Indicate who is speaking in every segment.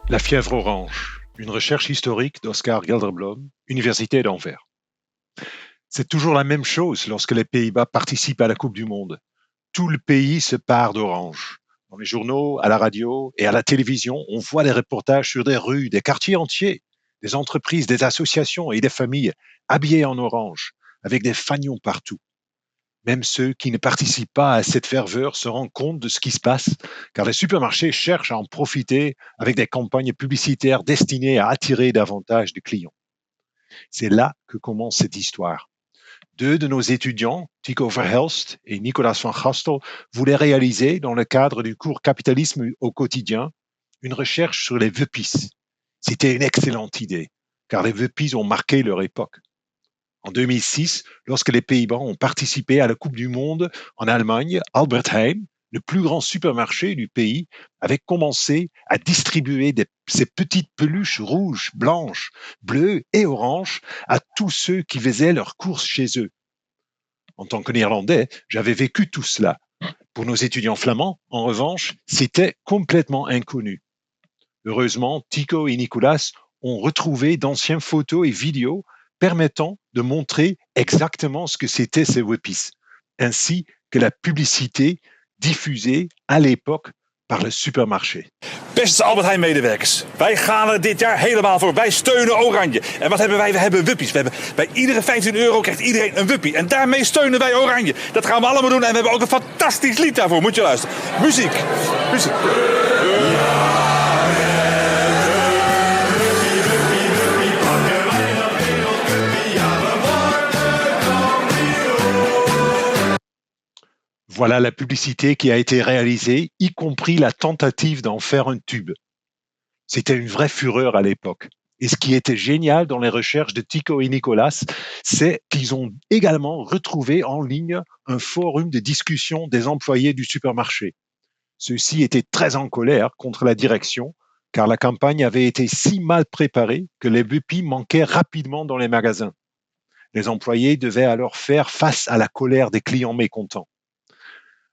Speaker 1: La fièvre orange, une recherche historique d'Oscar Gelderblom, Université d'Anvers. C'est toujours la même chose lorsque les Pays-Bas participent à la Coupe du Monde. Tout le pays se pare d'orange. Dans les journaux, à la radio et à la télévision, on voit des reportages sur des rues, des quartiers entiers, des entreprises, des associations et des familles habillées en orange, avec des fanions partout. Même ceux qui ne participent pas à cette ferveur se rendent compte de ce qui se passe, car les supermarchés cherchent à en profiter avec des campagnes publicitaires destinées à attirer davantage de clients. C'est là que commence cette histoire. Deux de nos étudiants, Tycho Verhelst et Nicolas van Gastel, voulaient réaliser, dans le cadre du cours Capitalisme au quotidien, une recherche sur les wuppies. C'était une excellente idée, car les wuppies ont marqué leur époque. En 2006, lorsque les Pays-Bas ont participé à la Coupe du Monde en Allemagne, Albert Heijn, le plus grand supermarché du pays, avait commencé à distribuer ces petites peluches rouges, blanches, bleues et oranges à tous ceux qui faisaient leurs courses chez eux. En tant que Néerlandais, j'avais vécu tout cela. Pour nos étudiants flamands, en revanche, c'était complètement inconnu. Heureusement, Tycho et Nicolas ont retrouvé d'anciennes photos et vidéos permettant de montrer exactement ce que c'était ces wuppies, ainsi que la publicité diffusée à l'époque par le supermarché.
Speaker 2: Beste Albert Heijn-medewerkers, wij gaan er dit jaar helemaal voor. Wij steunen Oranje. En wat hebben wij? We hebben wuppies. Bij iedere €15 krijgt iedereen een wuppie. En daarmee steunen wij Oranje. Dat gaan we allemaal doen. En we hebben ook een fantastisch lied daarvoor. Moet je luisteren. Muziek.
Speaker 1: Voilà la publicité qui a été réalisée, y compris la tentative d'en faire un tube. C'était une vraie fureur à l'époque. Et ce qui était génial dans les recherches de Tycho et Nicolas, c'est qu'ils ont également retrouvé en ligne un forum de discussion des employés du supermarché. Ceux-ci étaient très en colère contre la direction, car la campagne avait été si mal préparée que les wuppies manquaient rapidement dans les magasins. Les employés devaient alors faire face à la colère des clients mécontents.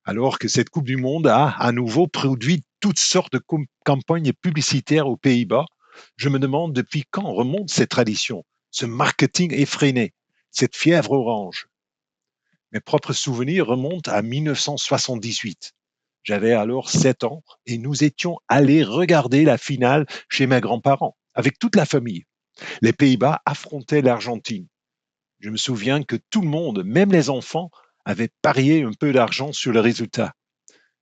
Speaker 1: Alors que cette Coupe du Monde a à nouveau produit toutes sortes de campagnes publicitaires aux Pays-Bas, je me demande depuis quand remonte cette tradition, ce marketing effréné, cette fièvre orange. Mes propres souvenirs remontent à 1978. J'avais alors 7 ans et nous étions allés regarder la finale chez mes grands-parents, avec toute la famille. Les Pays-Bas affrontaient l'Argentine. Je me souviens que tout le monde, même les enfants, avait parié un peu d'argent sur le résultat.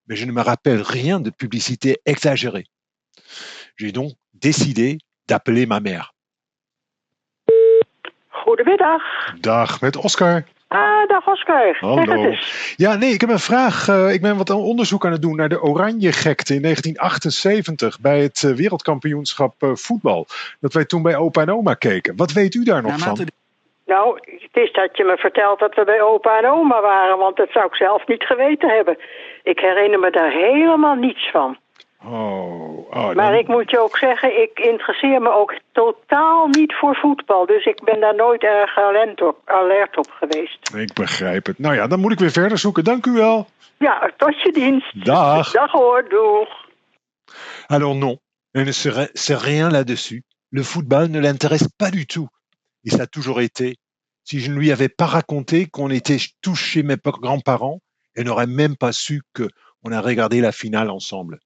Speaker 1: Mais je ne me rappelle rien de publicité exagérée. J'ai donc décidé d'appeler ma mère.
Speaker 3: Goedemiddag.
Speaker 1: Dag, met Oscar.
Speaker 3: Dag Oscar.
Speaker 1: Hallo. Ja, nee, ik heb een vraag. Ik ben wat onderzoek aan het doen naar de Oranje-gekte in 1978 bij het wereldkampioenschap voetbal. Dat wij toen bij opa en oma keken. Wat weet u daar nog van?
Speaker 3: Nou, het is dat je me vertelt dat we bij opa en oma waren, want dat zou ik zelf niet geweten hebben. Ik herinner me daar helemaal niets van. Maar ik moet je ook zeggen, ik interesseer me ook totaal niet voor voetbal. Dus ik ben daar nooit erg alert op geweest.
Speaker 1: Ik begrijp het. Nou ja, dan moet ik weer verder zoeken. Dank u wel.
Speaker 3: Ja, tot je dienst.
Speaker 1: Dag.
Speaker 3: Dag hoor, doeg.
Speaker 1: Alors non, elle ne sait rien là-dessus. Le football ne l'intéresse pas du tout. Et ça a toujours été. Si je ne lui avais pas raconté qu'on était tous chez mes grands-parents, elle n'aurait même pas su qu'on a regardé la finale ensemble.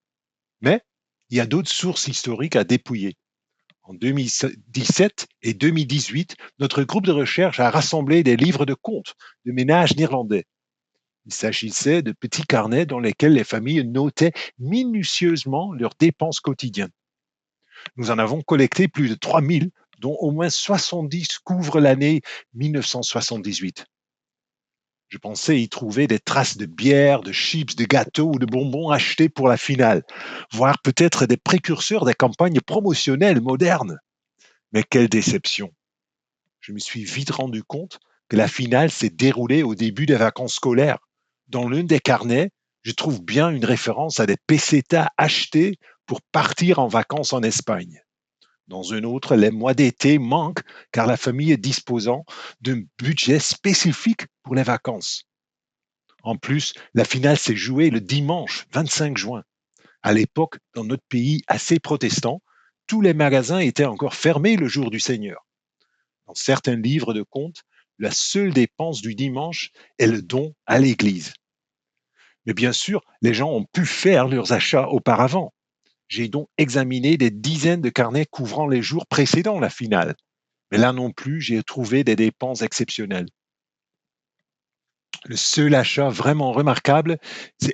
Speaker 1: Mais il y a d'autres sources historiques à dépouiller. En 2017 et 2018, notre groupe de recherche a rassemblé des livres de contes de ménages néerlandais. Il s'agissait de petits carnets dans lesquels les familles notaient minutieusement leurs dépenses quotidiennes. Nous en avons collecté plus de 3000, dont au moins 70 couvrent l'année 1978. Je pensais y trouver des traces de bière, de chips, de gâteaux ou de bonbons achetés pour la finale, voire peut-être des précurseurs des campagnes promotionnelles modernes. Mais quelle déception! Je me suis vite rendu compte que la finale s'est déroulée au début des vacances scolaires. Dans l'un des carnets, je trouve bien une référence à des pesetas achetés pour partir en vacances en Espagne. Dans un autre, les mois d'été manquent car la famille est disposant d'un budget spécifique pour les vacances. En plus, la finale s'est jouée le dimanche 25 juin. À l'époque, dans notre pays assez protestant, tous les magasins étaient encore fermés le jour du Seigneur. Dans certains livres de contes, la seule dépense du dimanche est le don à l'église. Mais bien sûr, les gens ont pu faire leurs achats auparavant. J'ai donc examiné des dizaines de carnets couvrant les jours précédant la finale. Mais là non plus, j'ai trouvé des dépenses exceptionnelles. Le seul achat vraiment remarquable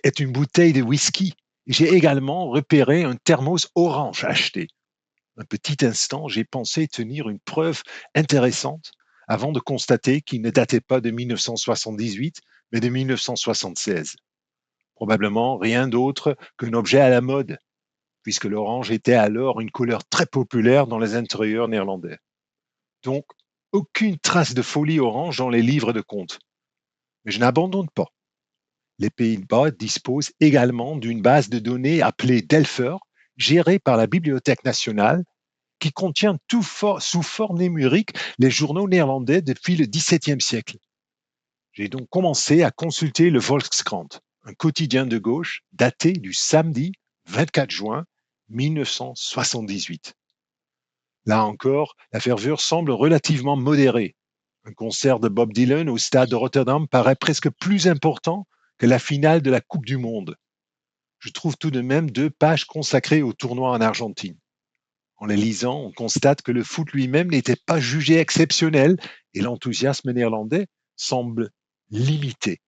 Speaker 1: est une bouteille de whisky. J'ai également repéré un thermos orange acheté. Un petit instant, j'ai pensé tenir une preuve intéressante avant de constater qu'il ne datait pas de 1978, mais de 1976. Probablement rien d'autre qu'un objet à la mode, puisque l'orange était alors une couleur très populaire dans les intérieurs néerlandais. Donc, aucune trace de folie orange dans les livres de contes. Mais je n'abandonne pas. Les Pays-Bas disposent également d'une base de données appelée Delfer, gérée par la Bibliothèque nationale, qui contient sous forme numérique les journaux néerlandais depuis le XVIIe siècle. J'ai donc commencé à consulter le Volkskrant, un quotidien de gauche daté du samedi 24 juin 1978. Là encore, la ferveur semble relativement modérée. Un concert de Bob Dylan au stade de Rotterdam paraît presque plus important que la finale de la Coupe du Monde. Je trouve tout de même 2 pages consacrées au tournoi en Argentine. En les lisant, on constate que le foot lui-même n'était pas jugé exceptionnel et l'enthousiasme néerlandais semble limité.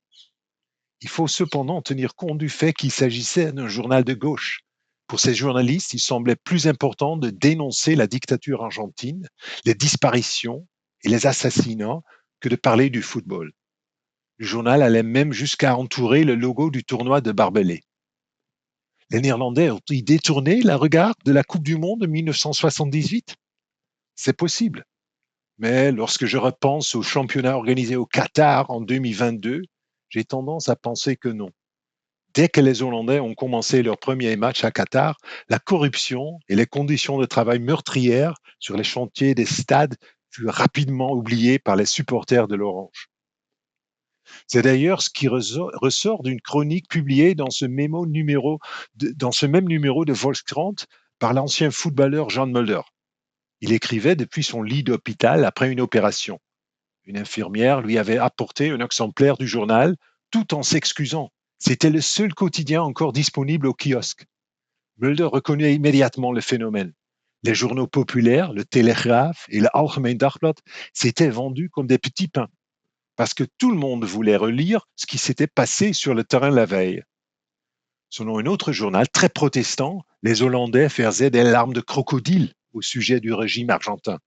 Speaker 1: Il faut cependant tenir compte du fait qu'il s'agissait d'un journal de gauche. Pour ces journalistes, il semblait plus important de dénoncer la dictature argentine, les disparitions et les assassinats que de parler du football. Le journal allait même jusqu'à entourer le logo du tournoi de barbelés. Les Néerlandais ont-ils détourné le regard de la Coupe du Monde de 1978 ? C'est possible. Mais lorsque je repense au championnat organisé au Qatar en 2022, j'ai tendance à penser que non. Dès que les Hollandais ont commencé leur premier match à Qatar, la corruption et les conditions de travail meurtrières sur les chantiers des stades furent rapidement oubliées par les supporters de l'Orange. C'est d'ailleurs ce qui ressort d'une chronique publiée dans ce même numéro de Volkskrant par l'ancien footballeur Jan Mulder. Il écrivait depuis son lit d'hôpital après une opération. Une infirmière lui avait apporté un exemplaire du journal tout en s'excusant. C'était le seul quotidien encore disponible au kiosque. Mulder reconnut immédiatement le phénomène. Les journaux populaires, le Telegraaf et le Algemeen Dagblad, s'étaient vendus comme des petits pains, parce que tout le monde voulait relire ce qui s'était passé sur le terrain la veille. Selon un autre journal très protestant, les Hollandais versaient des larmes de crocodile au sujet du régime argentin.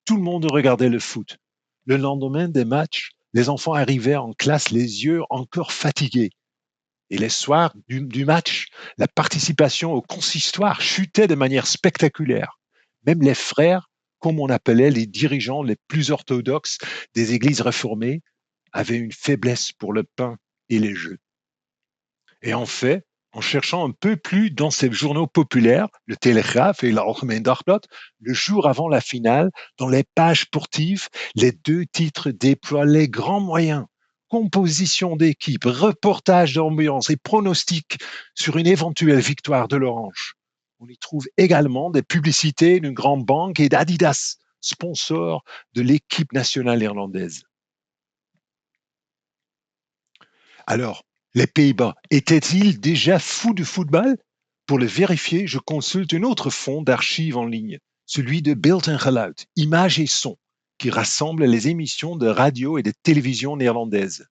Speaker 1: Tout le monde regardait le foot. Le lendemain des matchs, les enfants arrivaient en classe les yeux encore fatigués. Et les soirs du match, la participation au consistoire chutait de manière spectaculaire. Même les frères, comme on appelait les dirigeants les plus orthodoxes des églises réformées, avaient une faiblesse pour le pain et les jeux. Et en fait, en cherchant un peu plus dans ces journaux populaires, le Telegraaf et l'Algemeen Dagblad, le jour avant la finale, dans les pages sportives, les 2 titres déploient les grands moyens. Composition d'équipe, reportage d'ambiance et pronostics sur une éventuelle victoire de l'Orange. On y trouve également des publicités d'une grande banque et d'Adidas, sponsor de l'équipe nationale irlandaise. Alors, les Pays-Bas étaient-ils déjà fous de football ? Pour le vérifier, je consulte un autre fonds d'archives en ligne, celui de Beeld en Geluid, images et sons, qui rassemble les émissions de radio et de télévision néerlandaises.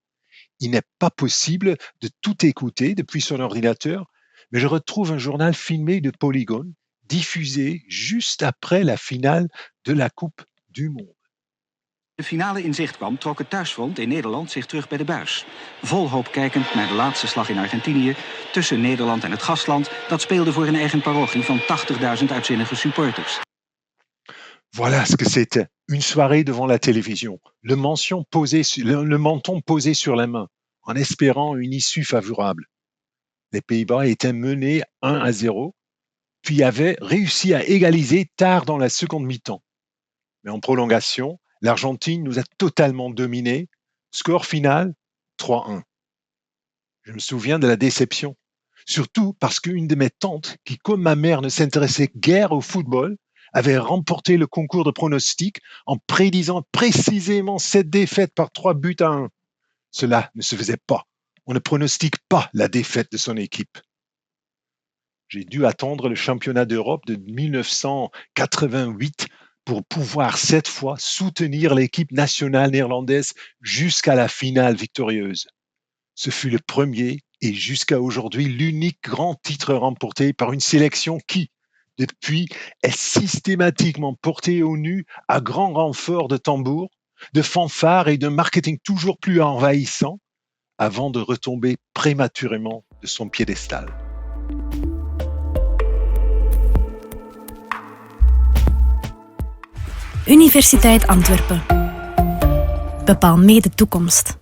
Speaker 1: Il n'est pas possible de tout écouter depuis son ordinateur, mais je retrouve un journal filmé de Polygone, diffusé juste après la finale de la Coupe du Monde.
Speaker 4: De finale in zicht kwam, trok het thuisfront in Nederland zich terug bij de buis. Vol hoop kijkend naar de laatste slag in Argentinië, tussen Nederland en het gastland, dat speelde voor een eigen parochie van 80.000 uitzinnige supporters.
Speaker 1: Voilà ce que c'était, une soirée devant la télévision, le menton posé sur la main, en espérant une issue favorable. Les Pays-Bas étaient menés 1-0, puis avaient réussi à égaliser tard dans la seconde mi-temps. Mais en prolongation, l'Argentine nous a totalement dominés, Score final, 3-1. Je me souviens de la déception. Surtout parce qu'une de mes tantes, qui comme ma mère ne s'intéressait guère au football, avait remporté le concours de pronostic en prédisant précisément cette défaite par 3-1. Cela ne se faisait pas. On ne pronostique pas la défaite de son équipe. J'ai dû attendre le championnat d'Europe de 1988 pour pouvoir cette fois soutenir l'équipe nationale néerlandaise jusqu'à la finale victorieuse. Ce fut le premier et jusqu'à aujourd'hui l'unique grand titre remporté par une sélection qui, depuis, est systématiquement portée au nu à grand renfort de tambours, de fanfares et de marketing toujours plus envahissant avant de retomber prématurément de son piédestal.
Speaker 5: Universiteit Antwerpen. Bepaal mee de toekomst.